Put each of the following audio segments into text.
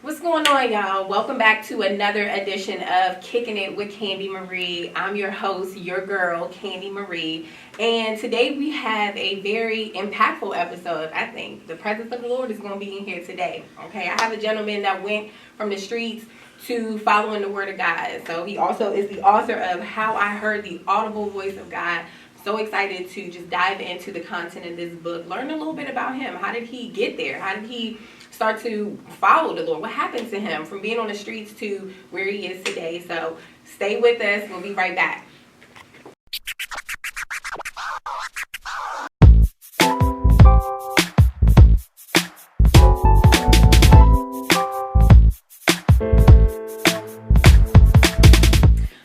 What's going on, y'all? Welcome back to another edition of Kicking It with Kandii Marie. I'm your host, your girl, Kandii Marie. And today we have a very impactful episode. I think the presence of the Lord is going to be in here today. Okay, I have a gentleman that went from the streets to following the Word of God. So he also is the author of How I Heard the Audible Voice of God. So excited to just dive into the content of this book, learn a little bit about him. How did he get there? How did he start to follow the Lord? What happened to him from being on the streets to where he is today? So stay with us. We'll be right back.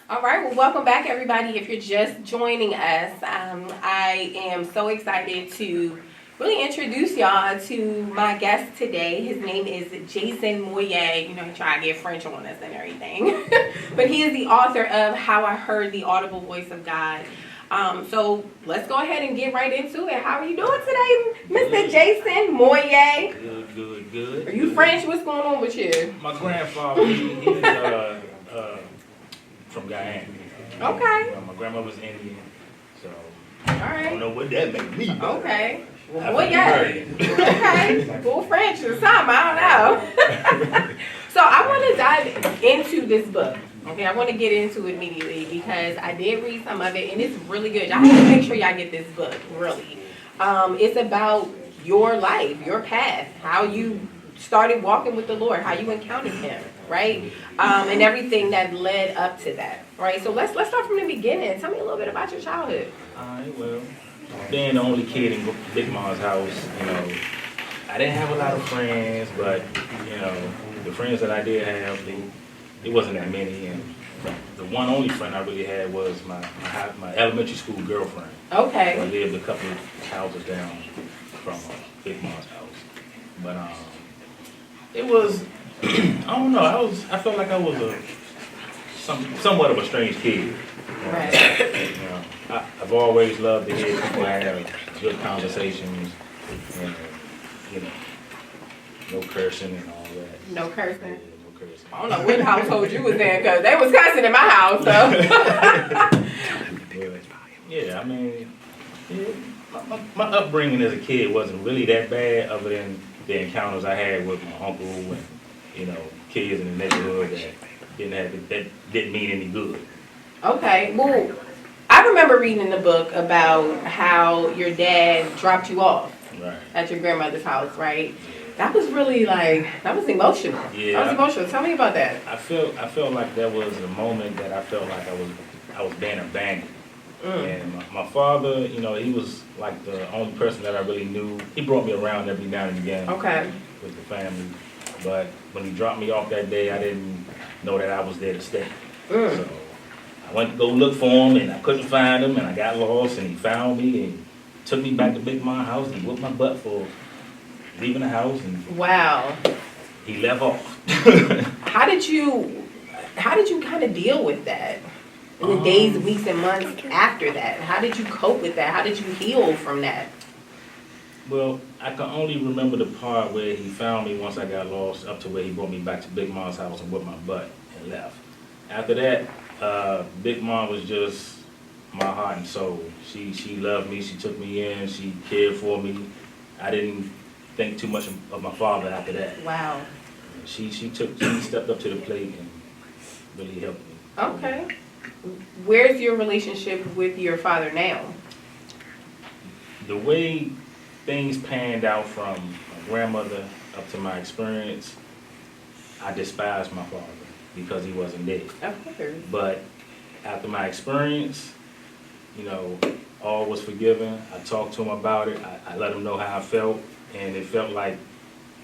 All right, well, welcome back, everybody. If you're just joining us, I am so excited to really introduce y'all to my guest today. His name is Jason Moye. You know, he tried to get French on us and everything. But he is the author of How I Heard the Audible Voice of God. So let's go ahead and get right into it. How are you doing today, Mr. Jason Moye? Good. Are you French? What's going on with you? My grandfather, he's from Guyana. Okay. My grandmother's Indian, so All I don't right. know what that makes me. Okay. Well, I've boy, heard yeah. it. Okay. Full French or something. I don't know. So I want to dive into this book. Okay, I want to get into it immediately because I did read some of it and it's really good. Y'all have to make sure y'all get this book, really. It's about your life, your path, how you started walking with the Lord, how you encountered Him, right? And everything that led up to that, right? So let's start from the beginning. Tell me a little bit about your childhood. Alright, well, being the only kid in Big Ma's house, you know, I didn't have a lot of friends, but, you know, the friends that I did have, it wasn't that many. And the one only friend I really had was my elementary school girlfriend. Okay. I lived a couple of houses down from Big Ma's house. But it was, I don't know, I felt like I was somewhat of a strange kid. Right. You know, I've always loved to hear people have good conversations and, you know, no cursing and all that. No cursing. Yeah, no cursing. I don't know what household you was in because they was cussing in my house. So. Yeah, I mean, my upbringing as a kid wasn't really that bad, other than the encounters I had with my uncle and, you know, kids in the neighborhood that didn't mean any good. Okay, well, I remember reading in the book about how your dad dropped you off Right. at your grandmother's house, right? That was really that was emotional. Yeah. That was emotional. Tell me about that. I felt like that was a moment that I felt like I was being abandoned. And my father, you know, he was like the only person that I really knew. He brought me around every now and again Okay. with the family. But when he dropped me off that day, I didn't know that I was there to stay. So I went to go look for him, and I couldn't find him, and I got lost, and he found me and took me back to Big Mom house and whooped my butt for leaving the house, and Wow. he left off. How did you kind of deal with that in the days, weeks, and months after that? How did you cope with that? How did you heal from that? Well, I can only remember the part where he found me once I got lost, up to where he brought me back to Big Mom's house and whipped my butt and left. After that, Big Mom was just my heart and soul. She loved me, she took me in, she cared for me. I didn't think too much of my father after that. Wow. She stepped up to the plate and really helped me. Okay. Where's your relationship with your father now? The way things panned out from my grandmother up to my experience, I despised my father because he wasn't there. Of course. But after my experience, you know, all was forgiven. I talked to him about it. I let him know how I felt, and it felt like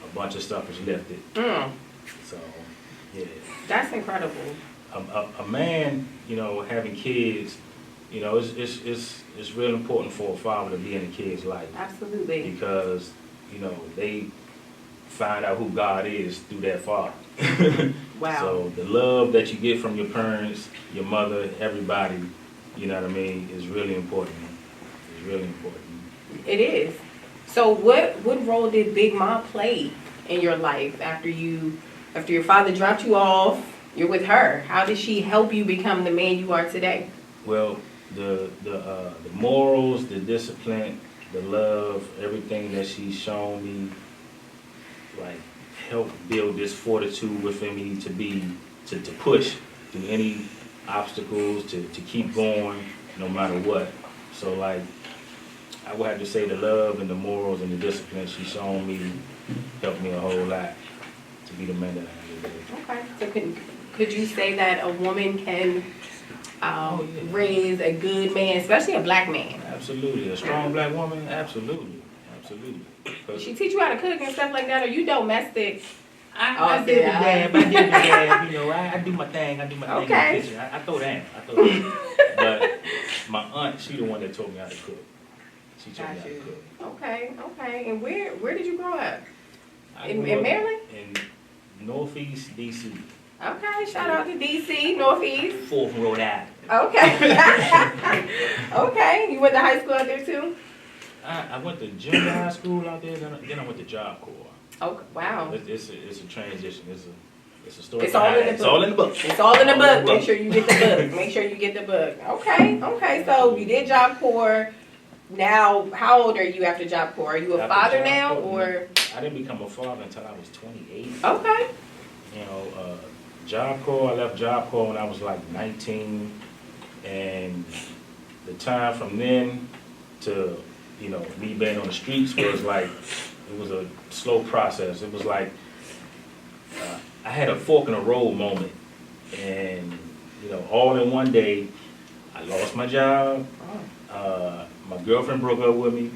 a bunch of stuff was lifted. So, yeah. That's incredible. A man, you know, having kids, you know, it's real important for a father to be in a kid's life. Absolutely. Because, you know, they find out who God is through that father. Wow. So the love that you get from your parents, your mother, everybody, you know what I mean, is really important. It's really important. It is. So what role did Big Mom play in your life after you after your father dropped you off, you're with her. How did she help you become the man you are today? Well, the morals, the discipline, the love, everything that she's shown me, like, helped build this fortitude within me to push through any obstacles, to keep going no matter what. So, like, I would have to say the love and the morals and the discipline she's shown me helped me a whole lot to be the man that I am today. Okay. So could you say that a woman can raise a good man, especially a black man? Absolutely. A strong black woman? Absolutely. Absolutely. Did she teach you how to cook and stuff like that? Are you domestic? I did the dab, you know, I do my thing, in the kitchen. I throw down. But my aunt, she the one that taught me how to cook. She taught me how to cook. Okay. And where did you grow up? In grew up Maryland? In Northeast DC. Okay, shout out to DC, Northeast. 4th Rhode Island. Okay. Okay, you went to high school out there too? I went to junior high school out there, then I went to Job Corps. Oh, wow. It's a transition. It's a story. It's all in the book. It's all in the book. It's all in the book. Make sure you get the book. Okay. So you did Job Corps. Now, how old are you after Job Corps? Are you a father now, or? I didn't become a father until I was 28. Okay. You know, Job Corps. I left Job Corps when I was like 19, and the time from then to me being on the streets was like. It was a slow process. It was like I had a fork in the road moment, and all in one day, I lost my job. My girlfriend broke up with me.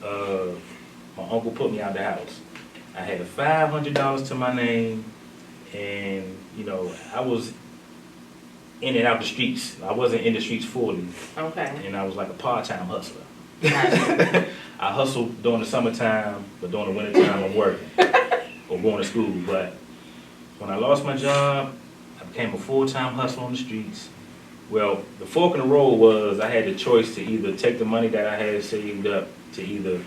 My uncle put me out the house. I had $500 to my name, and I was in and out the streets. I wasn't in the streets fully. Okay. And I was like a part-time hustler. I hustled during the summertime, but during the wintertime I'm working or going to school. But when I lost my job, I became a full-time hustler on the streets. Well, the fork in the road was I had the choice to either take the money that I had saved up to either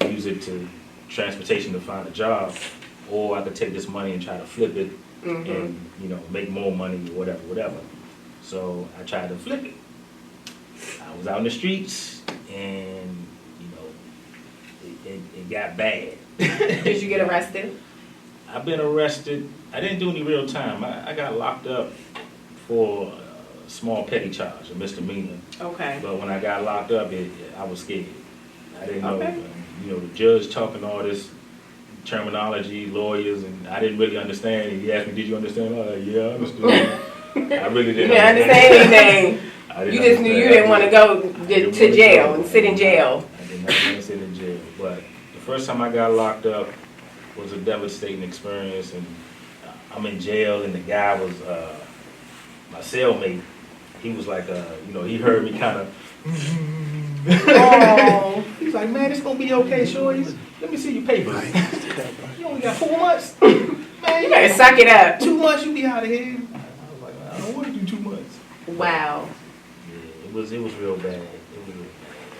use it to transportation to find a job, or I could take this money and try to flip it and make more money or whatever. So I tried to flip it. I was out in the streets and it got bad. Did you get arrested? I've been arrested. I didn't do any real time. I got locked up for a small petty charge, a misdemeanor. Okay. But when I got locked up, I was scared. I didn't know, Okay. The judge talking all this terminology, lawyers, and I didn't really understand. And he asked me, "Did you understand?" I was like, "Yeah, I understood." I really didn't. You didn't understand anything. You just knew you didn't want to go to jail and sit in jail. I did not want to sit in jail. But the first time I got locked up was a devastating experience, and I'm in jail, and the guy was my cellmate. He was like, he heard me kind of. Oh. He's like, "Man, it's gonna be okay, shorty. Let me see your papers. You only got 4 months. Man, You better suck it up. 2 months, you be out of here." I was like, "I don't want to do 2 months." Wow. Yeah, it was real bad.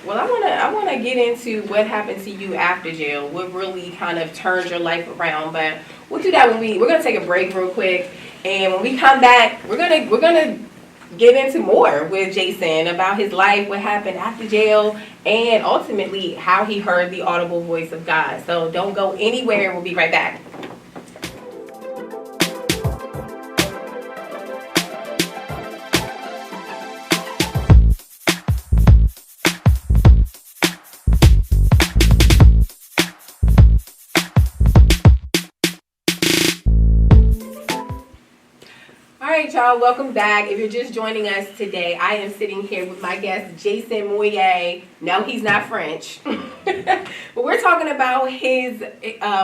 Well, I wanna get into what happened to you after jail. What really kind of turned your life around. But we'll do that we're gonna take a break real quick, and when we come back, we're gonna get into more with Jason about his life, what happened after jail, and ultimately how he heard the audible voice of God. So don't go anywhere. We'll be right back. Alright, y'all, welcome back. If you're just joining us today, I am sitting here with my guest, Jason Moye. No, he's not French. But we're talking about his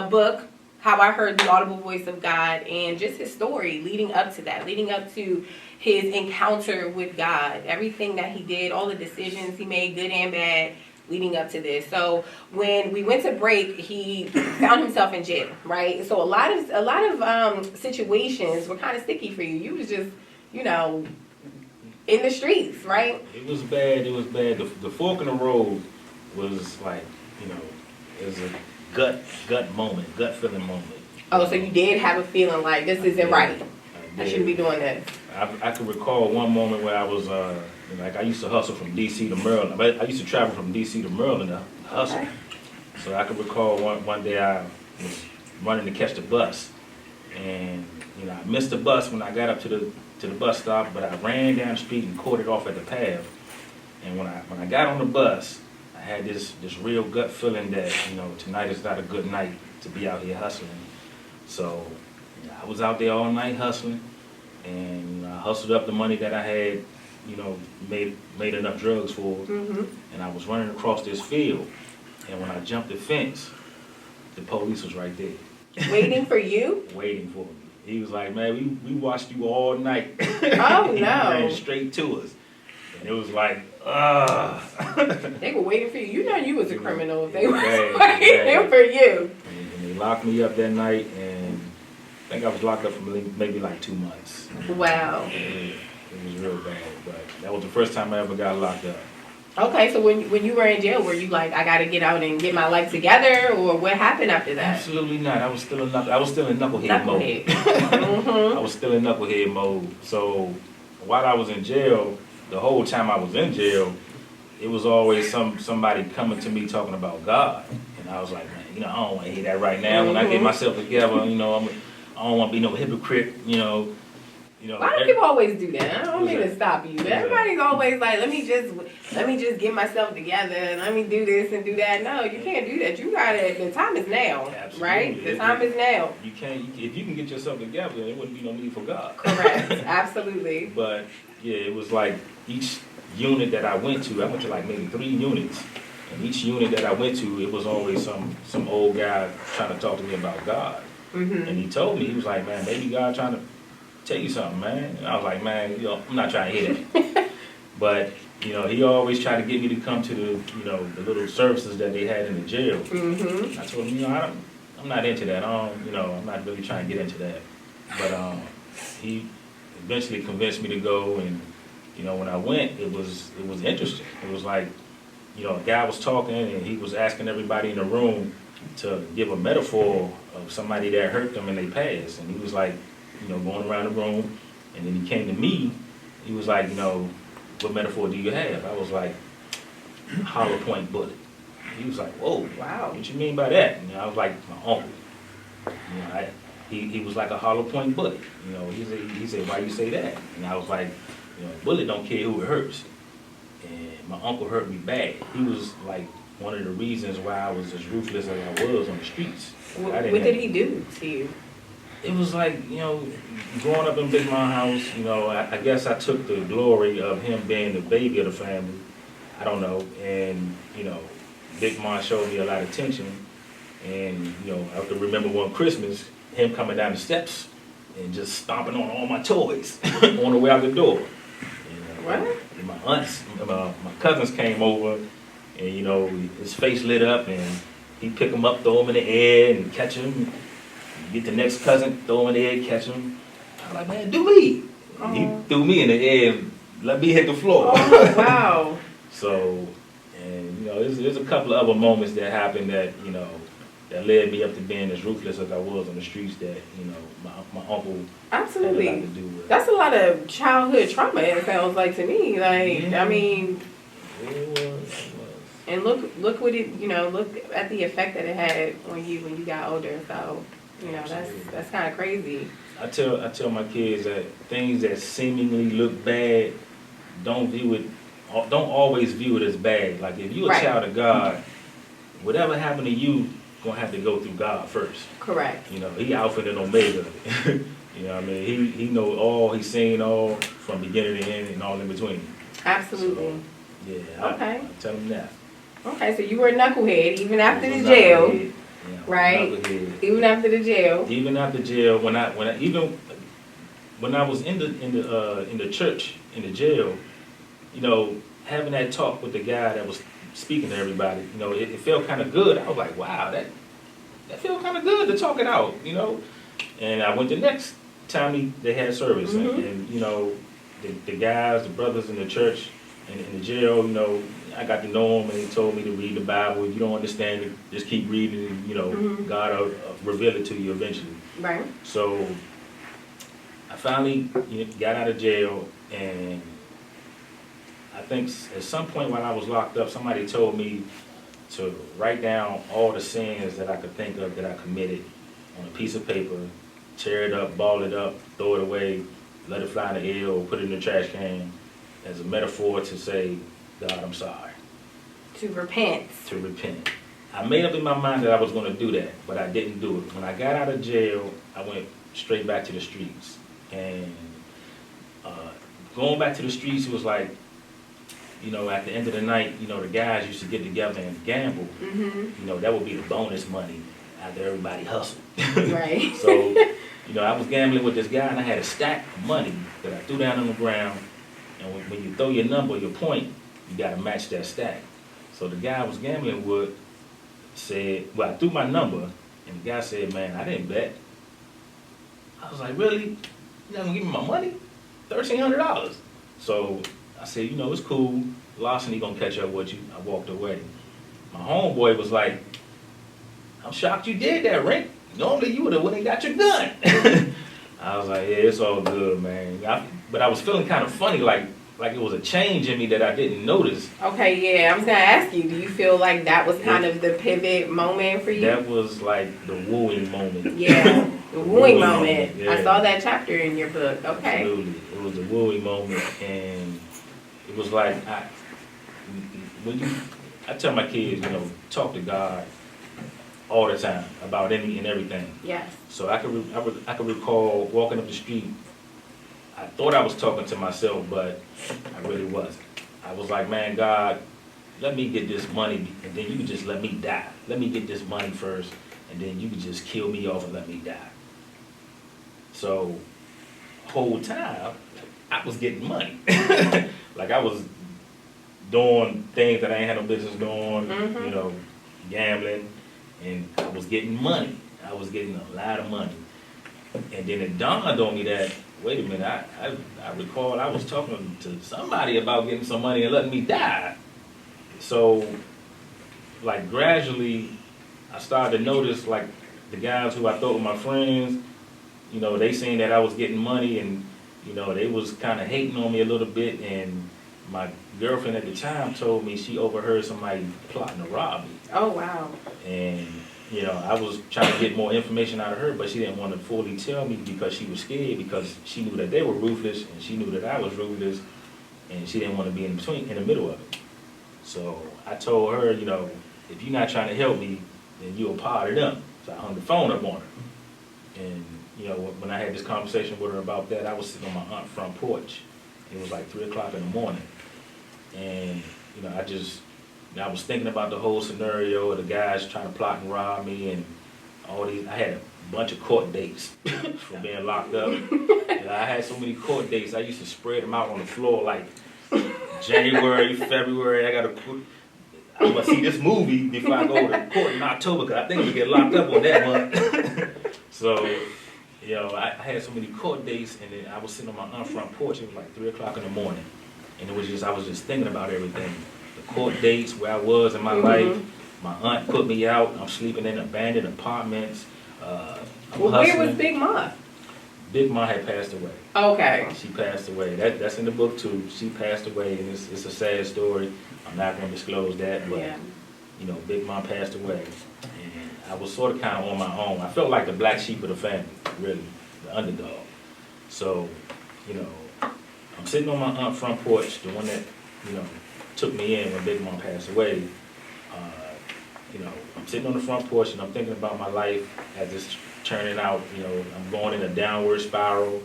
book, How I Heard the Audible Voice of God, and just his story leading up to that, leading up to his encounter with God, everything that he did, all the decisions he made, good and bad, leading up to this. So when we went to break, he found himself in jail, right? So a lot of situations were kind of sticky for you. You was just, in the streets, right? It was bad. The fork in the road was like, it was a gut moment, gut feeling moment. Oh, so you did have a feeling like this isn't right. I shouldn't be doing this. I can recall one moment where I was, like I used to hustle from D.C. to Maryland. I used to travel from D.C. to Maryland to hustle. Okay. So I can recall one day I was running to catch the bus. And, I missed the bus when I got up to the bus stop, but I ran down the street and caught it off at the path. And when I got on the bus, I had this real gut feeling that, tonight is not a good night to be out here hustling. So I was out there all night hustling, and I hustled up the money that I had, made enough drugs for, and I was running across this field. And when I jumped the fence, the police was right there. Waiting for you? Waiting for me. He was like, man, we watched you all night. Oh, He no. ran straight to us. And it was like, They were waiting for you. You know you was a criminal if they were bad, waiting for you. And they locked me up that night, and I think I was locked up for maybe like 2 months. Wow. It was real bad, but that was the first time I ever got locked up. Okay, so when you were in jail, were you like, I gotta get out and get my life together, or what happened after that? Absolutely not. I was still in knucklehead mode. Mm-hmm. I was still in knucklehead mode. So while I was in jail, the whole time I was in jail, it was always somebody coming to me talking about God, and I was like, man, I don't want to hear that right now. When I get myself together, I don't want to be no hypocrite, Why do people always do that? I don't mean to stop you, but everybody's always like, let me just get myself together and let me do this and do that. No, you can't do that. You gotta. The time is now, Absolutely. Right? The time is now. You can't. If you can get yourself together, there wouldn't be no need for God. Correct. Absolutely. But yeah, it was like each unit that I went to like maybe 3 units, and each unit that I went to, it was always some old guy trying to talk to me about God, and he told me, he was like, man, maybe God trying to tell you something, man. And I was like, man, I'm not trying to hear that. But, he always tried to get me to come to the little services that they had in the jail. I told him, I'm not into that. I'm not really trying to get into that. But he eventually convinced me to go, and, when I went, it was interesting. It was like, a guy was talking, and he was asking everybody in the room to give a metaphor of somebody that hurt them and they passed. And he was like, going around the room, and then he came to me. He was like, what metaphor do you have? I was like, hollow point bullet. He was like, whoa, wow, what you mean by that? And I was like, my uncle. He was like a hollow point bullet. He said, why you say that? And I was like, bullet don't care who it hurts. And my uncle hurt me bad. He was like one of the reasons why I was as ruthless as I was on the streets. What did he do to you? It was like, growing up in Big Mom house, I guess I took the glory of him being the baby of the family. I don't know. And, Big Mom showed me a lot of attention. And, I can remember one Christmas, him coming down the steps and just stomping on all my toys on the way out the door. What? And my aunts, my cousins came over, and, his face lit up, and he'd pick them up, throw them in the air, and catch them. Get the next cousin, throw him in the air, catch him. I was like, man, do me. He threw me in the air and let me hit the floor. Oh, wow. So, and there's a couple of other moments that happened that, that led me up to being as ruthless as I was on the streets that, my uncle Absolutely. had a lot to do with. That's a lot of childhood trauma, it sounds like to me. Like, Yeah. I mean, It was. and look what it, look at the effect that it had when you got older. So, that's kind of crazy. I tell my kids that things that seemingly look bad, don't always view it as bad. Like if you're a child of God, whatever happened to you, gonna have to go through God first. Correct. He Alpha and Omega. What I mean? He knows all, he's seen all from beginning to end and all in between. Absolutely. So, yeah. Okay. I tell him that. Okay, so you were a knucklehead even after the jail. Yeah, right? knucklehead. Even after the jail. Even after jail, when I was in the church in the jail, having that talk with the guy that was speaking to everybody, it felt kind of good. I was like, wow, that felt kind of good to talk it out, And I went the next time they had service, and the guys, the brothers in the church, And in the jail, you know, I got to know him, and he told me to read the Bible. If you don't understand it, just keep reading, and, you know, God will reveal it to you eventually. Right. So I finally got out of jail, and I think at some point while I was locked up, somebody told me to write down all the sins that I could think of that I committed on a piece of paper, tear it up, ball it up, throw it away, let it fly in the air, or put it in the trash can as a metaphor to say, God, I'm sorry. To repent. To repent. I made up in my mind that I was going to do that, but I didn't do it. When I got out of jail, I went straight back to the streets. And going back to the streets, it was like, you know, at the end of the night, you know, the guys used to get together and gamble. You know, that would be the bonus money after everybody hustled. Right. So, you know, I was gambling with this guy, and I had a stack of money that I threw down on the ground. And when you throw your number, your point, you got to match that stack. So the guy I was gambling with said, well, I threw my number, and the guy said, man, I didn't bet. I was like, really? You're not going to give me my money? $1,300. So I said, you know, it's cool. Larceny gonna catch up with you. I walked away. My homeboy was like, I'm shocked you did that, Rick. Normally you would have went and got your gun. I was like, yeah, it's all good, man. But I was feeling kind of funny, like it was a change in me that I didn't notice. Okay, yeah, I was gonna ask you, do you feel like that was kind of the pivot moment for you? That was like the wooing moment. Yeah, the wooing moment. Yeah. I saw that chapter in your book. Okay. Absolutely. It was a wooing moment, and it was like, I tell my kids, you know, talk to God all the time about any and everything. Yes. So I could recall walking up the street. I thought I was talking to myself, but I really wasn't. I was like, man, God, let me get this money, and then you can just let me die. Let me get this money first, and then you can just kill me off and let me die. So, whole time, I was getting money. Like I was doing things that I ain't had no business doing, you know, gambling, and I was getting money. I was getting a lot of money. And then it dawned on me that, wait a minute, I recall I was talking to somebody about getting some money and letting me die. So, like gradually, I started to notice like the guys who I thought were my friends, you know, they seen that I was getting money, and, you know, they was kind of hating on me a little bit, and my girlfriend at the time told me she overheard somebody plotting to rob me. Oh, wow. And, you know, I was trying to get more information out of her, but she didn't want to fully tell me because she was scared, because she knew that they were ruthless, and she knew that I was ruthless, and she didn't want to be in the middle of it. So I told her, you know, if you're not trying to help me, then you're a part of them. So I hung the phone up on her. And, you know, when I had this conversation with her about that, I was sitting on my aunt's front porch. It was like 3 o'clock in the morning. And, you know, I was thinking about the whole scenario of the guys trying to plot and rob me, and all these. I had a bunch of court dates for being locked up. And I had so many court dates, I used to spread them out on the floor like January, February. I'm gonna see this movie before I go to court in October, because I think I'm gonna get locked up on that month. So, you know, I had so many court dates, and then I was sitting on my aunt's front porch. It was like 3 o'clock in the morning, and I was just thinking about everything. The court dates, where I was in my life. My aunt put me out. I'm sleeping in abandoned apartments. Where was Big Ma? Big Ma had passed away. Okay. She passed away. That's in the book too. She passed away, and it's a sad story. I'm not going to disclose that, but you know, Big Ma passed away, and I was sort of kind of on my own. I felt like the black sheep of the family, really, the underdog. So, you know, I'm sitting on my aunt's front porch, the one that, you know, took me in when Big Ma passed away. You know, I'm sitting on the front porch, and I'm thinking about my life as it's turning out. You know, I'm going in a downward spiral.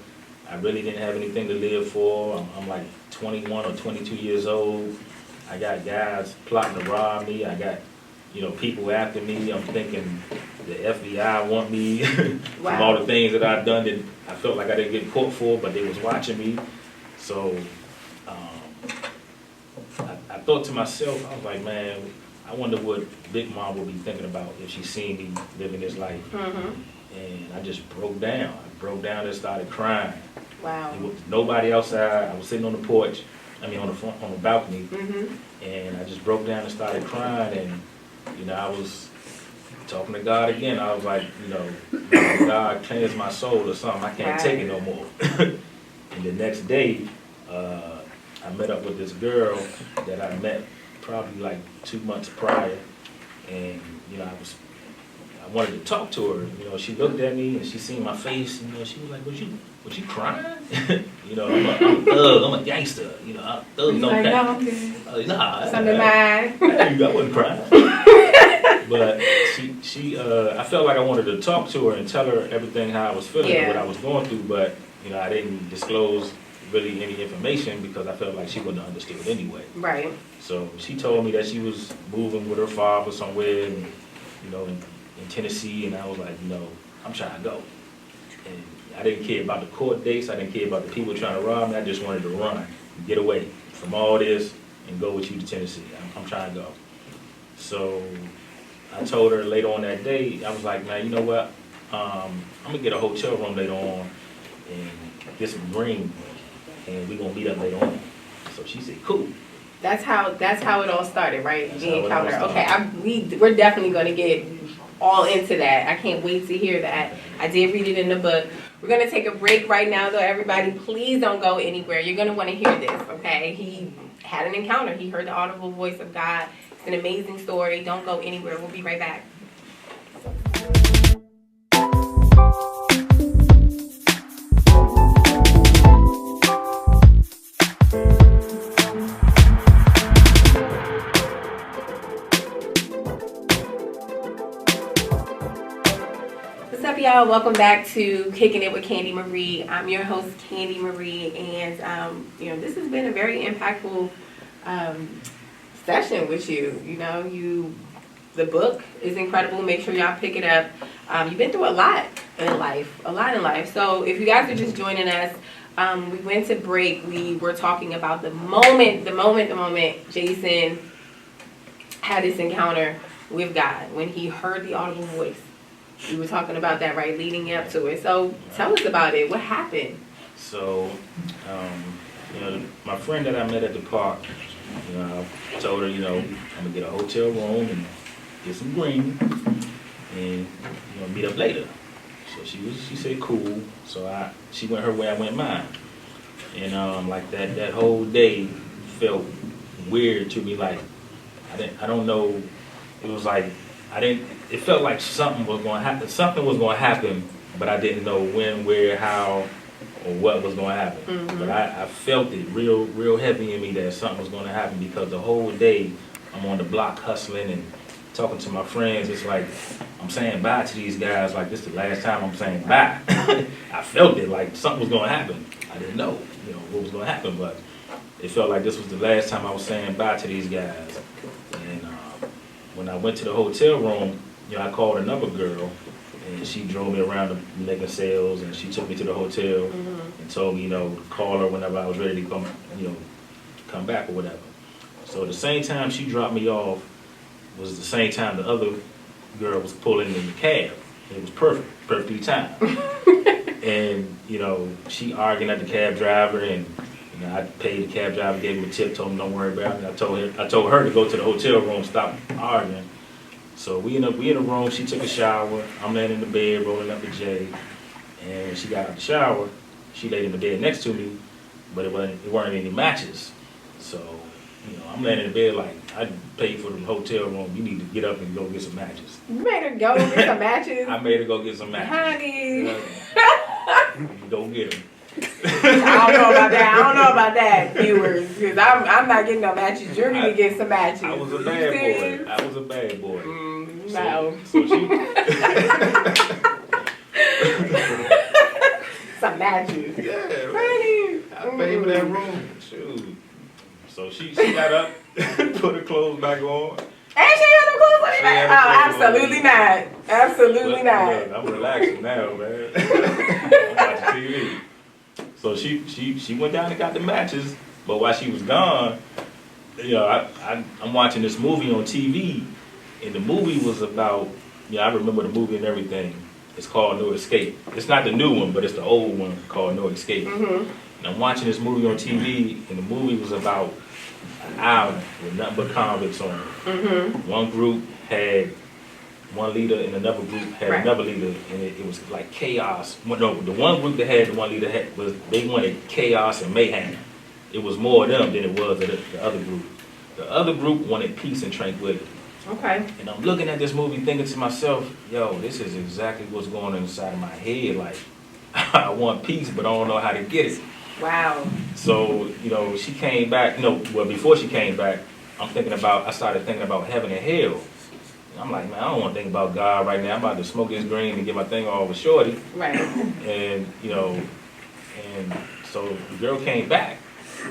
I really didn't have anything to live for. I'm like 21 or 22 years old. I got guys plotting to rob me. I got, you know, people after me. I'm thinking the FBI want me from all the things that I've done that I felt like I didn't get caught for, but they was watching me. So I thought to myself, I was like, man, I wonder what Big Mom would be thinking about if she seen me living this life. And I just broke down. I broke down and started crying. Wow. There was nobody outside. I was sitting on the porch. on the balcony, Mm-hmm. and I just broke down and started crying, and I was talking to God again. I was like, God, cleanse my soul or something. I can't take it no more. And the next day, I met up with this girl that I met probably like 2 months prior, and I wanted to talk to her. She looked at me and she seen my face. She was like, "Was you crying?" I'm a thug. I'm a gangster. Thugs don't like, cry. no, I'm good. Nah, Something mine. I wasn't crying. But I felt like I wanted to talk to her and tell her everything how I was feeling and what I was going through. But I didn't disclose really any information because I felt like she wouldn't have understood anyway. Right. So she told me that she was moving with her father somewhere, and, in Tennessee, and I was like, I'm trying to go. And I didn't care about the court dates. I didn't care about the people trying to rob me. I just wanted to run, get away from all this, and go with you to Tennessee. I'm trying to go. So I told her later on that day, I was like, man, you know what? I'm gonna get a hotel room later on and get some green, and we're gonna meet up later on. So she said, cool. That's how it all started, right? That's The how it all encounter. started. Okay, we're definitely gonna get all into that. I can't wait to hear that. I did read it in the book. We're gonna take a break right now, though. Everybody, please don't go anywhere. You're gonna want to hear this, okay? He had an encounter. He heard the audible voice of God. It's an amazing story. Don't go anywhere. We'll be right back. What's up, y'all? Welcome back to Kicking It with Kandii Marie. I'm your host, Kandii Marie, and this has been a very impactful session with you. The book is incredible. Make sure y'all pick it up. You've been through a lot in life. So if you guys are just joining us, we went to break. We were talking about the moment Jason had this encounter with God when he heard the audible voice. We were talking about that, right, leading up to it. So tell us about it. What happened? So, my friend that I met at the park, I told her, I'm gonna get a hotel room and get some green, and meet up later. So she said cool. So she went her way, I went mine, and like that whole day felt weird to me. Like I don't know. It was like it felt like something was going to happen. Something was going to happen, but I didn't know when, where, how, or what was going to happen. Mm-hmm. But I felt it real heavy in me that something was going to happen, because the whole day I'm on the block hustling and talking to my friends. It's like I'm saying bye to these guys like this is the last time I'm saying bye. I felt it like something was going to happen. I didn't know, what was going to happen, but it felt like this was the last time I was saying bye to these guys. And when I went to the hotel room, I called another girl, and she drove me around the making sales, and she took me to the hotel, mm-hmm. and told me, call her whenever I was ready to come back or whatever. So the same time she dropped me off was the same time the other girl was pulling in the cab. It was perfectly timed. And, she arguing at the cab driver, and I paid the cab driver, gave him a tip, told him don't worry about it. I told her to go to the hotel room, stop arguing. So we in a room. She took a shower. I'm laying in the bed, rolling up the J, and she got out the shower. She laid in the bed next to me, but it weren't any matches. So I'm laying in the bed like, I paid for the hotel room. You need to get up and go get some matches. You made her go get some matches? I made her go get some matches. Honey. Go get them. I don't know about that, viewers, because I'm not getting no matches. You're gonna get some matches. I was a bad boy. No. So she some matches. Yeah, right. I paid for that room. Shoot. So she got up, put her clothes back on. And she had her clothes on. Oh, absolutely not. Absolutely not. Look, I'm relaxing now, man. I'm watching TV. So she went down and got the matches, but while she was gone, I'm watching this movie on TV, and the movie was about, I remember the movie and everything. It's called No Escape. It's not the new one, but it's the old one called No Escape. And I'm watching this movie on TV, and the movie was about an island with nothing but convicts on it. One group had one leader, and another group had another leader, and it was like chaos. Well, no, the one group that had the one leader they wanted chaos and mayhem. It was more of them than it was of the other group. The other group wanted peace and tranquility. Okay. And I'm looking at this movie thinking to myself, yo, this is exactly what's going on inside of my head. Like, I want peace, but I don't know how to get it. Wow. So, she came back, before she came back, I started thinking about heaven and hell. And I'm like, man, I don't want to think about God right now. I'm about to smoke this green and get my thing all with Shorty. Right. And, and so the girl came back,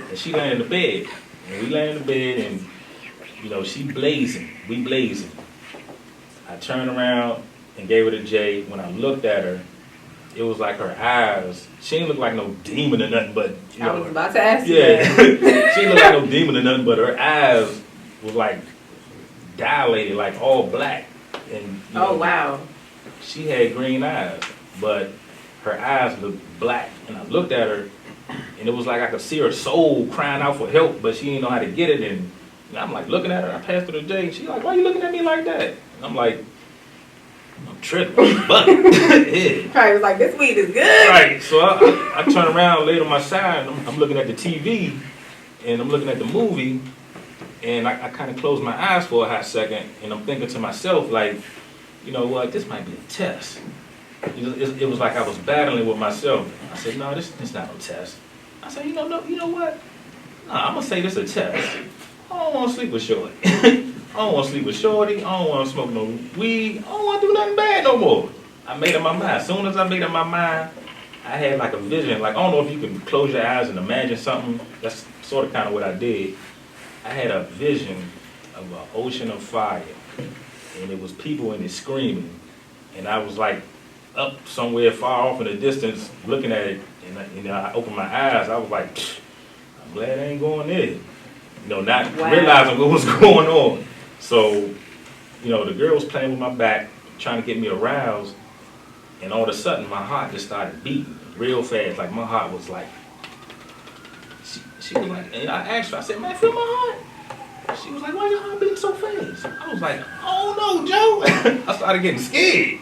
and she laying in the bed. And we laying in the bed, and she blazing, we blazing. I turned around and gave her the J. When I looked at her, it was like her eyes, she didn't look like no demon or nothing, but, I was about to ask you that. She didn't look like no demon or nothing, but her eyes was like dilated, like all black. And wow. She had green eyes, but her eyes looked black. And I looked at her, and it was like I could see her soul crying out for help, but she didn't know how to get it. And I'm like looking at her. I passed her to Jay. She's like, "Why are you looking at me like that?" And I'm like, "I'm tripping." But yeah. Probably was like, "This weed is good." Right. So I turn around, laid on my side. And I'm looking at the TV, and I'm looking at the movie, and I kind of closed my eyes for a hot second, and I'm thinking to myself, like, you know what? This might be a test. It was like I was battling with myself. I said, "No, this not a test." I said, "You know what? Nah, I'm gonna say this a test. I don't want to sleep with Shorty. I don't want to sleep with Shorty. I don't want to smoke no weed. I don't want to do nothing bad no more." I made up my mind. As soon as I made up my mind, I had like a vision. Like, I don't know if you can close your eyes and imagine something. That's sort of kind of what I did. I had a vision of an ocean of fire, and it was people in it screaming, and I was like up somewhere far off in the distance looking at it, and I opened my eyes. I was like, I'm glad I ain't going there. Not realizing what was going on. So, the girl was playing with my back, trying to get me aroused, and all of a sudden my heart just started beating real fast. Like, my heart was like, she was like, and I asked her, I said, "Man, feel my heart?" She was like, "Why your heart beating so fast?" I was like, "Oh no, Joe." I started getting scared.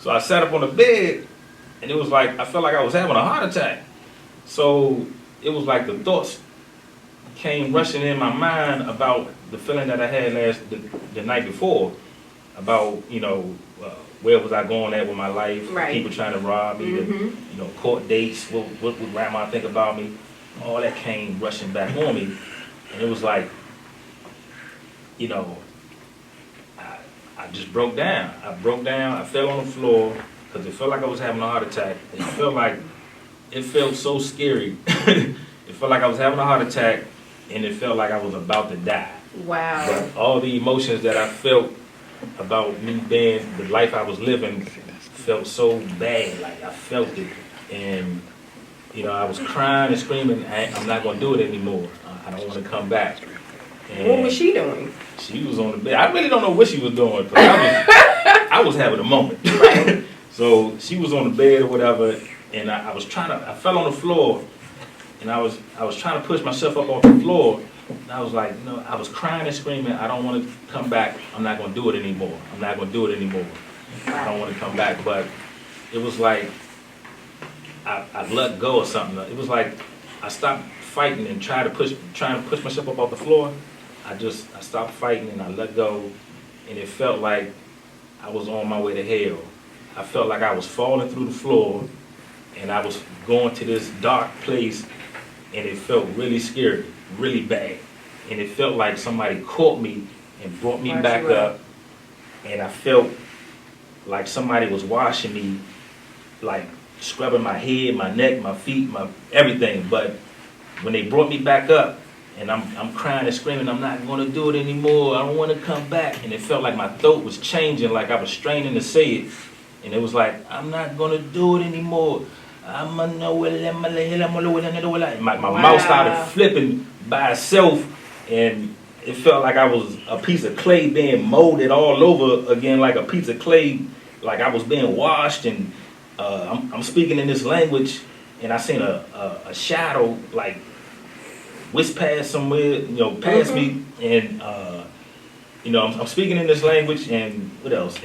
So I sat up on the bed, and it was like, I felt like I was having a heart attack. So it was like the thoughts came rushing in my mind about the feeling that I had the night before, about, where was I going at with my life, people trying to rob me, court dates, what would grandma think about me, all that came rushing back on me, and it was like, I just broke down. I fell on the floor, because it felt like I was having a heart attack. It felt so scary. It felt like I was having a heart attack, and it felt like I was about to die. Wow. But all the emotions that I felt about me being, the life I was living, felt so bad. Like, I felt it. And, I was crying and screaming, I'm not going to do it anymore. I don't want to come back. And what was she doing? She was on the bed. I really don't know what she was doing, because I was having a moment. Right. So she was on the bed or whatever, and I fell on the floor, and I was trying to push myself up off the floor, and I was like, I was crying and screaming, I don't want to come back. I'm not going to do it anymore. I'm not going to do it anymore. I don't want to come back. But it was like I let go or something. It was like I stopped fighting and trying to push myself up off the floor. I stopped fighting and I let go, and it felt like I was on my way to hell. I felt like I was falling through the floor, and I was going to this dark place, and it felt really scary, really bad. And it felt like somebody caught me and brought me back up, and I felt like somebody was washing me, like scrubbing my head, my neck, my feet, my everything. But when they brought me back up, and I'm crying and screaming, I'm not going to do it anymore, I don't want to come back. And it felt like my throat was changing, like I was straining to say it. And it was like, I'm not going to do it anymore. My mouth started flipping by itself, and it felt like I was a piece of clay being molded all over again, like a piece of clay like I was being washed, and I'm speaking in this language, and I seen a shadow like whisk past somewhere, past me, and I'm speaking in this language, and what else?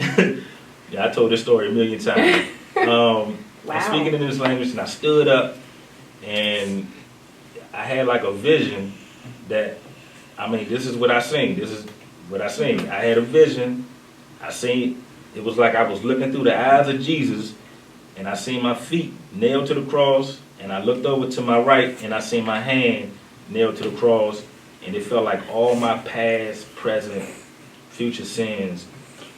Yeah, I told this story a million times. Wow. I'm speaking in this language, and I stood up, and I had like a vision that, this is what I seen. This is what I seen. I had a vision. I seen, it was like I was looking through the eyes of Jesus, and I seen my feet nailed to the cross, and I looked over to my right, and I seen my hand nailed to the cross, and it felt like all my past, present, future sins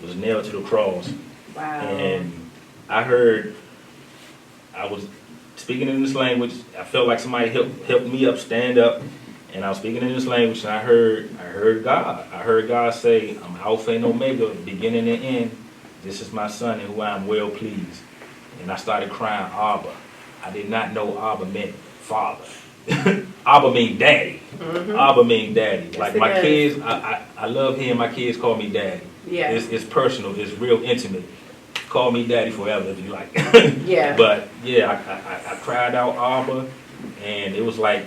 was nailed to the cross. Wow. And I was speaking in this language. I felt like somebody helped me up, stand up, and I was speaking in this language, and I heard God. I heard God say, I'm Alpha and Omega, beginning and end. This is my son in who I am well pleased. And I started crying, Abba. I did not know Abba meant father. Abba mean daddy. Abba mean daddy. Yes, like my kids, I love hearing my kids call me daddy. Yeah. It's personal. It's real intimate. Call me daddy forever if you like. Yeah. But yeah, I cried out Abba, and it was like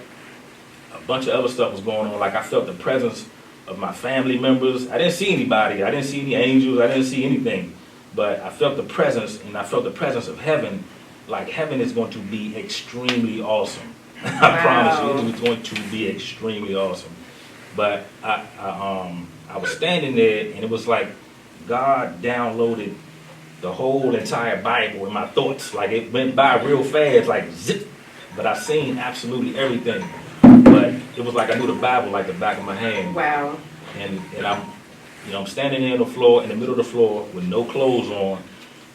a bunch of other stuff was going on. Like I felt the presence of my family members. I didn't see anybody. I didn't see any angels. I didn't see anything. But I felt the presence, and I felt the presence of heaven. Like heaven is going to be extremely awesome. I promise you, it's going to be extremely awesome. But I was standing there, and it was like God downloaded the whole entire Bible in my thoughts. Like it went by real fast, like zip. But I seen absolutely everything. But it was like I knew the Bible like the back of my hand. Wow. And I'm standing there on the floor, in the middle of the floor, with no clothes on,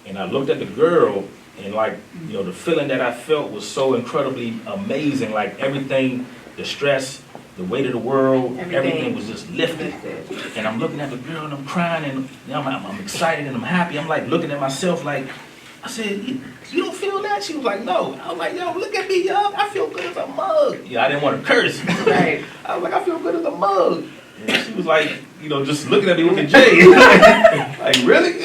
and I looked at the girl, and like, the feeling that I felt was so incredibly amazing. Like everything, the stress, the weight of the world, everything was just lifted. And I'm looking at the girl, and I'm crying, and I'm excited, and I'm happy. I'm like looking at myself, like, I said, you don't feel that? She was like, no. I was like, yo, look at me, yo. I feel good as a mug. Yeah, I didn't want to curse. Right. I was like, I feel good as a mug. And she was like, just looking at me with the J. Like, really?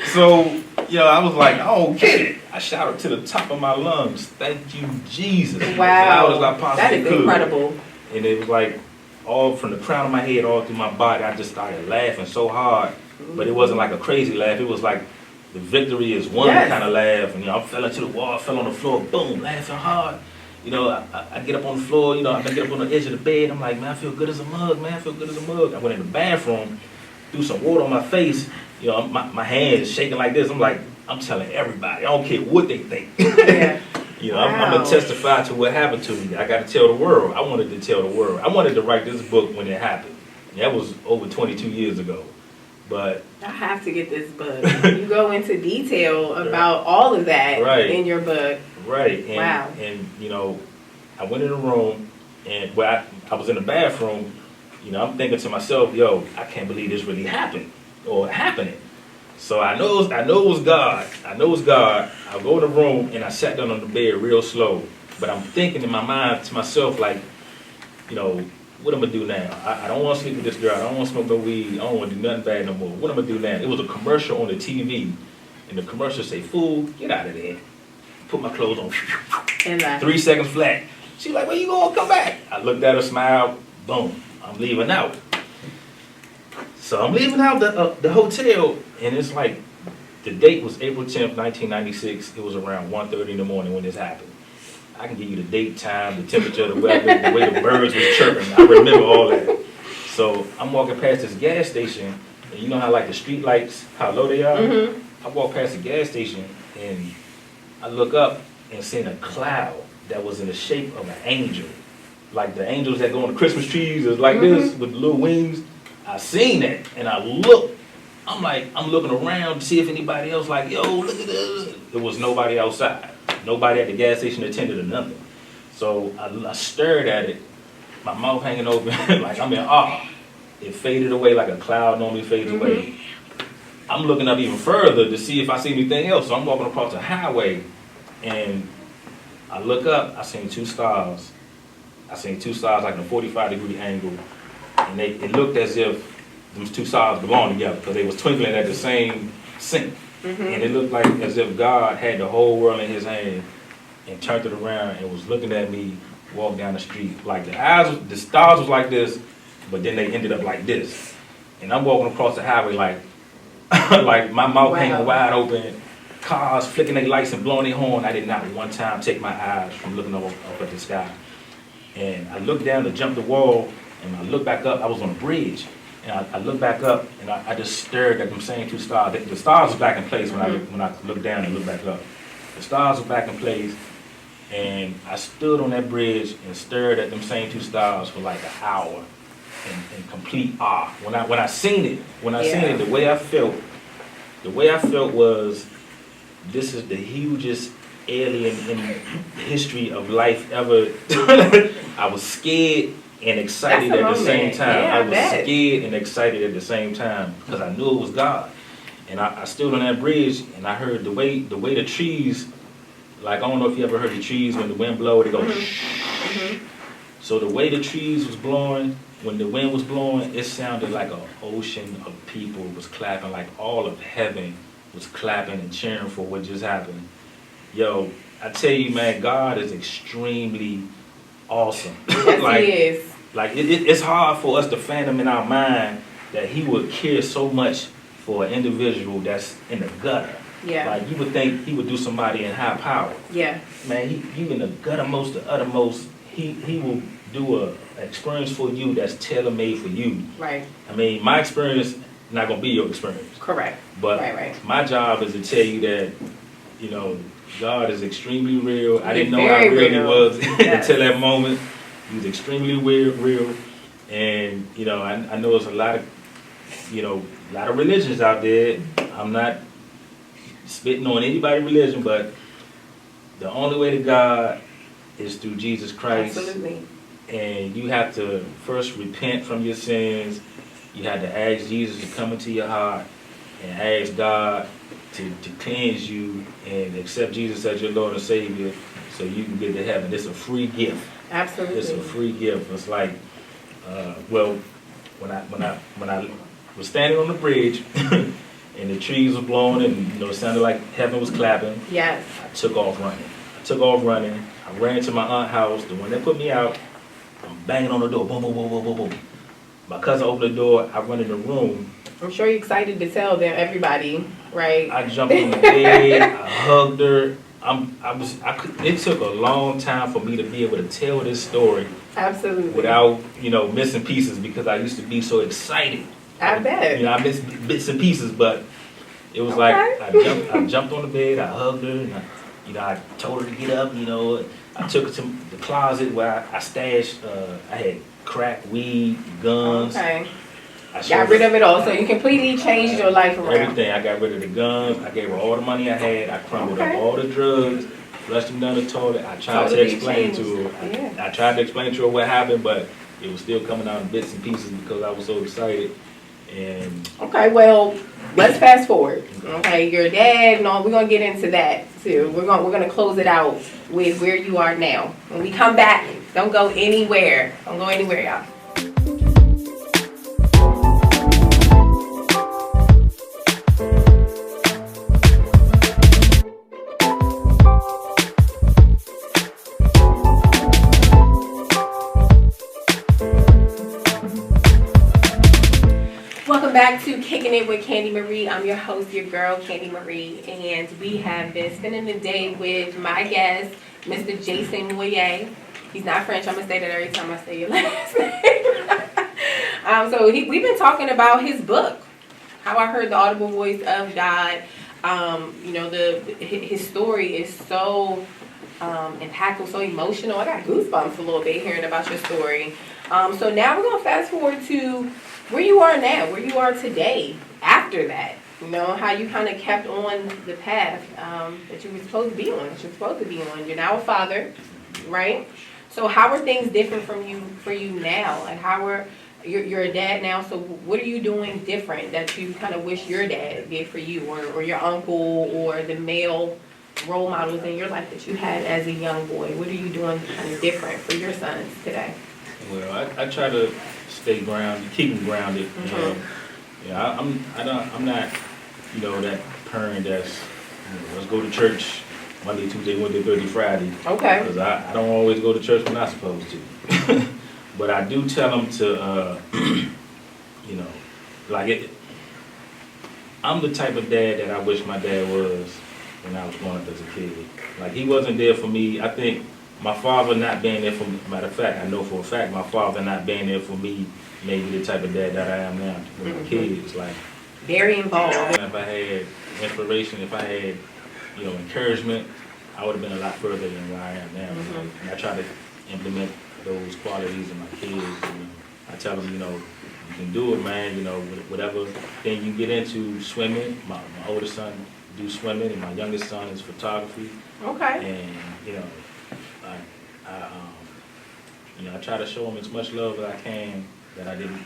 So, I was like, I don't get it. I shouted to the top of my lungs, thank you, Jesus. Wow. As loud as I possibly that is could. Incredible. And it was like, all from the crown of my head, all through my body, I just started laughing so hard. But it wasn't like a crazy laugh. It was like, the victory is won kind of laugh. And, I fell into the wall, fell on the floor, boom, laughing hard. I get up on the floor, I get up on the edge of the bed. I'm like, man, I feel good as a mug, man. I feel good as a mug. I went in the bathroom, threw some water on my face. My hands shaking like this. I'm like, I'm telling everybody. I don't care what they think. Yeah. I'm going to testify to what happened to me. I got to tell the world. I wanted to tell the world. I wanted to write this book when it happened. That was over 22 years ago. But I have to get this book. You go into detail about all of that in your book. Right. And, wow. And, I went in the room, and I was in the bathroom, I'm thinking to myself, yo, I can't believe this really happened or happening. So I know it was God. I know it was God. I go in the room, and I sat down on the bed real slow. But I'm thinking in my mind to myself, like, what I'm going to do now? I don't want to sleep with this girl. I don't want to smoke no weed. I don't want to do nothing bad no more. What I'm going to do now? It was a commercial on the TV, and the commercial say, fool, get out of there. Put my clothes on. And 3 seconds flat. She like, where you going? Come back. I looked at her, smiled, boom. I'm leaving out. So I'm leaving out the hotel, and it's like, the date was April 10th, 1996. It was around 1:30 in the morning when this happened. I can give you the date, time, the temperature, the weather, the way the birds was chirping. I remember all that. So I'm walking past this gas station, and you know how like the street lights, how low they are? I walk past the gas station, and I look up and seen a cloud that was in the shape of an angel. Like the angels that go on the Christmas trees is like this with the little wings. I seen that, and I looked. I'm looking around to see if anybody else like, yo, look at this. There was nobody outside. Nobody at the gas station attended or nothing. So I stared at it, my mouth hanging open, like I'm in awe. It faded away like a cloud normally fades away. I'm looking up even further to see if I see anything else. So I'm walking across the highway, and I look up, I seen two stars. I seen two stars like in a 45-degree angle, and it looked as if those two stars belonged together because they was twinkling at the same sink. And it looked like as if God had the whole world in his hand and turned it around and was looking at me walk down the street. Like the stars was like this, but then they ended up like this. And I'm walking across the highway like, like my mouth hanging wide open, cars flicking their lights and blowing their horn. I did not one time take my eyes from looking up at the sky. And I looked down to jump the wall, and I looked back up. I was on a bridge. And I looked back up, and I just stared at them same two stars. The stars were back in place when I looked down and looked back up. The stars were back in place, and I stood on that bridge and stared at them same two stars for like an hour in complete awe. When I seen it, the way I felt was, this is the hugest alien in the history of life ever. I was scared and excited at the same time. Yeah, I was scared and excited at the same time because I knew it was God. And I stood on that bridge and I heard the way the trees, like I don't know if you ever heard the trees when the wind blows, they go shh. So the way the trees was blowing, when the wind was blowing, it sounded like an ocean of people was clapping, like all of heaven was clapping and cheering for what just happened. Yo, I tell you, man, God is extremely awesome. Yes, he is. Like it's hard for us to fathom in our mind that he would care so much for an individual that's in the gutter. Yeah. Like you would think he would do somebody in high power. Yeah. Man, he in the guttermost, the uttermost, he will do an experience for you that's tailor-made for you. Right. I mean, my experience not gonna be your experience. Correct. But my job is to tell you that, you know, God is extremely real. I didn't know how real he was until that moment. He was extremely real. And, you know, I know there's a lot of religions out there. I'm not spitting on anybody's religion, but the only way to God is through Jesus Christ. Absolutely. And you have to first repent from your sins. You have to ask Jesus to come into your heart and ask God to cleanse you and accept Jesus as your Lord and Savior so you can get to heaven. It's a free gift. Absolutely. It's a free gift. It's like, when I was standing on the bridge and the trees were blowing and, you know, it sounded like heaven was clapping. Yes. I took off running. I ran to my aunt's house, the one that put me out. I'm banging on the door. Boom, boom, boom, boom, boom, boom. My cousin opened the door. I run in the room. I'm sure you're excited to tell them, everybody, right? I jumped on the bed. I hugged her. It took a long time for me to be able to tell this story. Absolutely. Without, you know, missing pieces because I used to be so excited. I bet. You know, I missed bits and pieces, but it was like I jumped on the bed. I hugged her, and I told her to get up. You know, I took her to the closet where I stashed. I had crack, weed, guns. Okay. Got rid of it all, so you completely changed your life around. Everything. I got rid of the guns. I gave her all the money I had. I crumbled up all the drugs, flushed them down the toilet. I tried to explain to her. I tried to explain to her what happened, but it was still coming out in bits and pieces because I was so excited. And okay, well, let's fast forward. Okay, your dad and all. We're gonna get into that too. We're gonna close it out with where you are now. When we come back, don't go anywhere. Don't go anywhere, y'all. Back to Kicking It with Kandii Marie. I'm your host, your girl, Kandii Marie, and we have been spending the day with my guest, Mr. Jason Moye. He's not French. I'm gonna say that every time I say your last name. We've been talking about his book, How I Heard the Audible Voice of God. You know, his story is so impactful, so emotional. I got goosebumps a little bit hearing about your story. So now we're gonna fast forward to where you are now, where you are today, after that, you know, how you kind of kept on the path that you were supposed to be on. You're now a father, right? So how are things different for you now? And how are, you're a dad now, so what are you doing different that you kind of wish your dad did for you, or your uncle, or the male role models in your life that you had as a young boy? What are you doing kind of different for your sons today? Well, I try to stay grounded, keep them grounded. Mm-hmm. I'm not, you know, that parent that's, let's go to church Monday, Tuesday, Wednesday, Thursday, Friday. Okay. Because I don't always go to church when I'm supposed to. But I do tell them to, I'm the type of dad that I wish my dad was when I was growing up as a kid. Like, he wasn't there for me. I think my father not being there for me, matter of fact, I know for a fact my father not being there for me made me the type of dad that I am now with my kids. Like, very involved. If I had inspiration, if I had, encouragement, I would have been a lot further than where I am now. And I try to implement those qualities in my kids. I tell them, you can do it, man. Whatever thing you get into, swimming. My oldest son do swimming, and my youngest son is photography. Okay. And I try to show them as much love as I can that I didn't,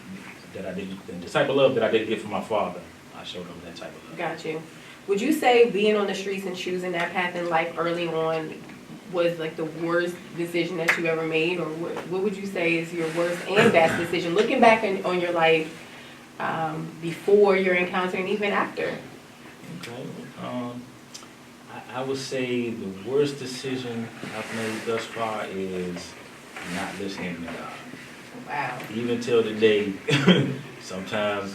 the type of love that I didn't get from my father. I showed them that type of love. Got you. Would you say being on the streets and choosing that path in life early on was like the worst decision that you ever made, or what would you say is your worst and best decision, looking back on your life before your encounter and even after? Okay. I would say the worst decision I've made thus far is not listening to God. Wow. Even till today, sometimes,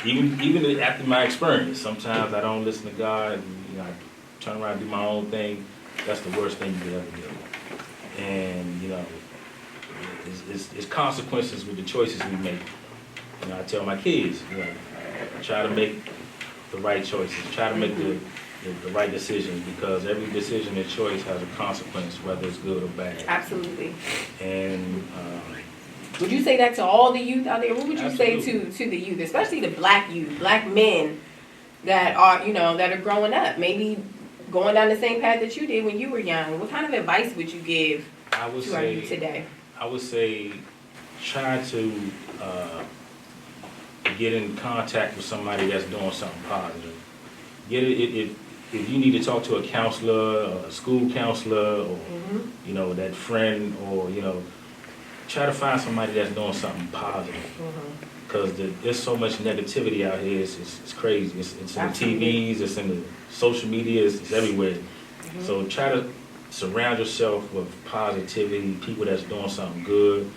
even after my experience, sometimes I don't listen to God. And, I turn around and do my own thing. That's the worst thing you could ever do. And it's consequences with the choices we make. I tell my kids, try to make the right choices. Try to make the right decisions, because every decision and choice has a consequence, whether it's good or bad. Absolutely. And would you say that to all the youth out there? What would you absolutely. say to the youth, especially the black youth, black men that are that are growing up, maybe going down the same path that you did when you were young? What kind of advice would you give to our youth today? I would say try to get in contact with somebody that's doing something positive. If you need to talk to a counselor, or a school counselor, or that friend, or try to find somebody that's doing something positive. Because there's so much negativity out here. It's crazy. It's in the TVs. It's in the social media. It's everywhere. So try to surround yourself with positivity, people that's doing something good.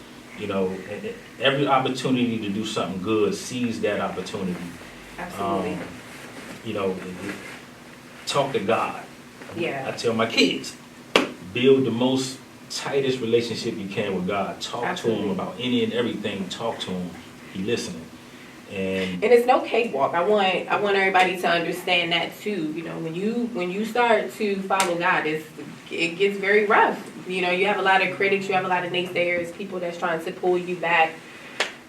Every opportunity to do something good, seize that opportunity. Absolutely. Talk to God. Yeah. I tell my kids, build the most tightest relationship you can with God. Talk Absolutely. to Him about any and everything. Talk to Him. He listening. And it's no cakewalk. I want everybody to understand that too. When you start to follow God, it gets very rough. You have a lot of critics, you have a lot of naysayers, people that's trying to pull you back.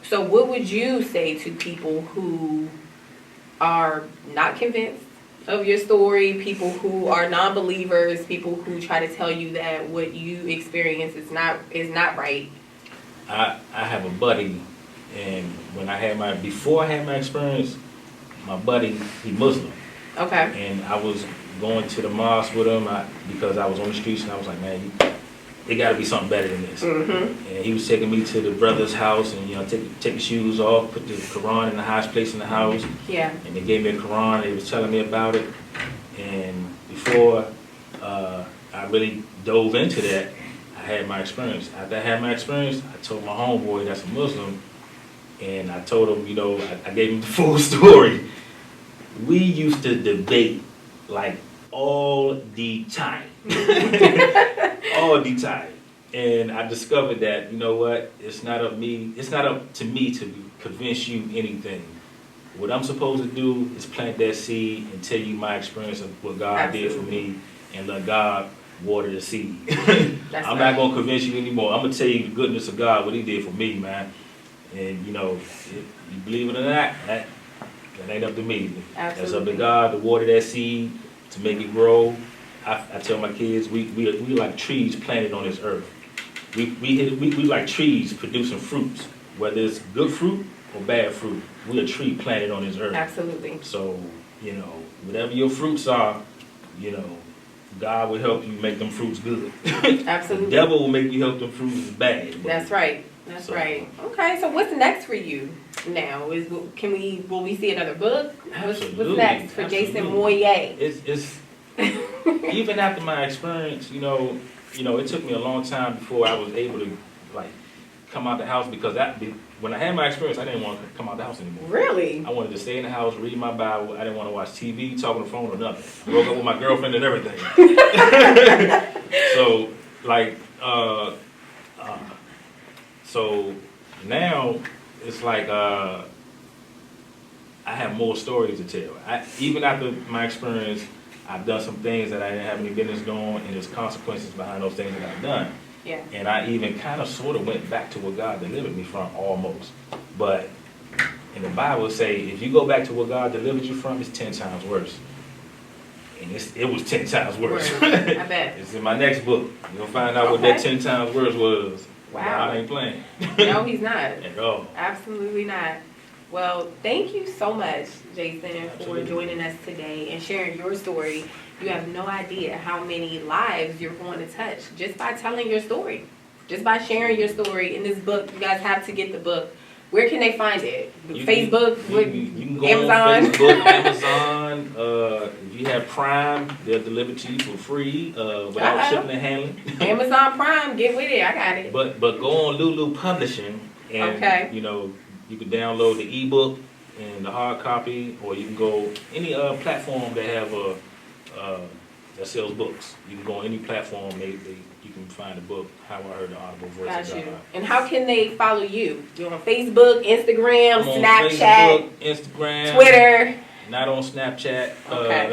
So what would you say to people who are not convinced of your story, people who are non-believers, people who try to tell you that what you experience is not right? I have a buddy, and before I had my experience, my buddy, he Muslim. Okay. And I was going to the mosque with him because I was on the streets, and I was like, man, it got to be something better than this. And he was taking me to the brother's house, and take the shoes off, put the Quran in the highest place in the house. Yeah. And they gave me a Quran. They was telling me about it. And before I really dove into that, I had my experience. After I had my experience, I told my homeboy that's a Muslim, and I told him, I gave him the full story. We used to debate like all the time. All the time. And I discovered that, it's not up to me to convince you anything. What I'm supposed to do is plant that seed and tell you my experience of what God Absolutely. did for me, and let God water the seed. I'm not going to convince you anymore. I'm going to tell you the goodness of God, what He did for me, man. And, if you believe it or not, that ain't up to me. Absolutely. That's up to God to water that seed, to make it grow. I tell my kids, we like trees planted on this earth. We like trees producing fruits, whether it's good fruit or bad fruit. We're a tree planted on this earth. Absolutely. So, whatever your fruits are, God will help you make them fruits good. Absolutely. The devil will make you help them fruits bad. That's right. That's right. Okay, so what's next for you now? Will we see another book? What's next for Jason Moye? It's even after my experience, it took me a long time before I was able to like come out the house, because when I had my experience, I didn't want to come out the house anymore. Really? I wanted to stay in the house, read my Bible. I didn't want to watch TV, talk on the phone, or nothing. I broke up with my girlfriend and everything. So so now it's like I have more stories to tell. Even after my experience, I've done some things that I didn't have any business doing, and there's consequences behind those things that I've done. Yeah. And I even kind of sort of went back to what God delivered me from, almost. But in the Bible say, if you go back to what God delivered you from, it's 10 times worse. And it was 10 times worse. I bet. It's in my next book. You'll find out what that 10 times worse was. Wow. God ain't playing. No, he's not. At all. Absolutely not. Well, thank you so much, Jason, Absolutely. for joining us today and sharing your story. You have no idea how many lives you're going to touch just by telling your story, just by sharing your story in this book. You guys have to get the book. Where can they find it? Facebook? You can go Amazon? on Facebook, Amazon. If you have Prime, they'll deliver to you for free without shipping and handling. Amazon Prime, get with it. I got it. But go on Lulu Publishing, and you can download the ebook and the hard copy, or you can go any platform that have that sells books. You can go on any platform. You can find the book, How I Heard the Audible Voice of God. And how can they follow you? You're on Facebook, Instagram, I'm on Snapchat, Facebook, Instagram, Twitter. Not on Snapchat. Okay.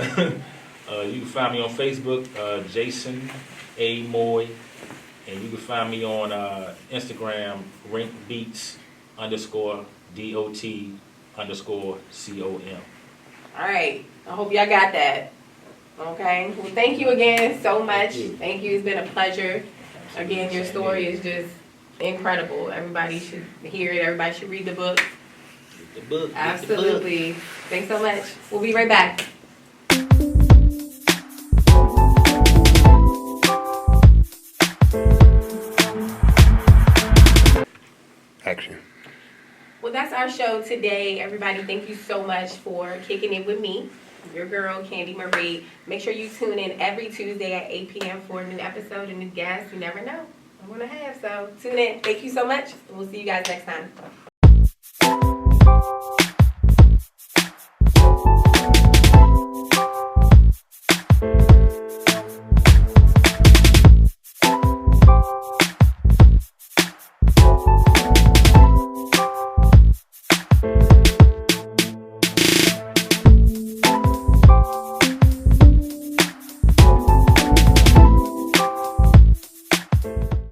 You can find me on Facebook, Jason A. Moye, and you can find me on Instagram, RinkBeats_DOT_COM. All right. I hope y'all got that. Okay. Well, thank you again so much. Thank you. It's been a pleasure. Again, your story is just incredible. Everybody should hear it. Everybody should read the book. Get the book. Absolutely. Thanks so much. We'll be right back. Action. Well, that's our show today. Everybody, thank you so much for kicking it with me, your girl, Kandii Marie. Make sure you tune in every Tuesday at 8 p.m. for a new episode and new guests. You never know I'm going to have. So tune in. Thank you so much. And we'll see you guys next time.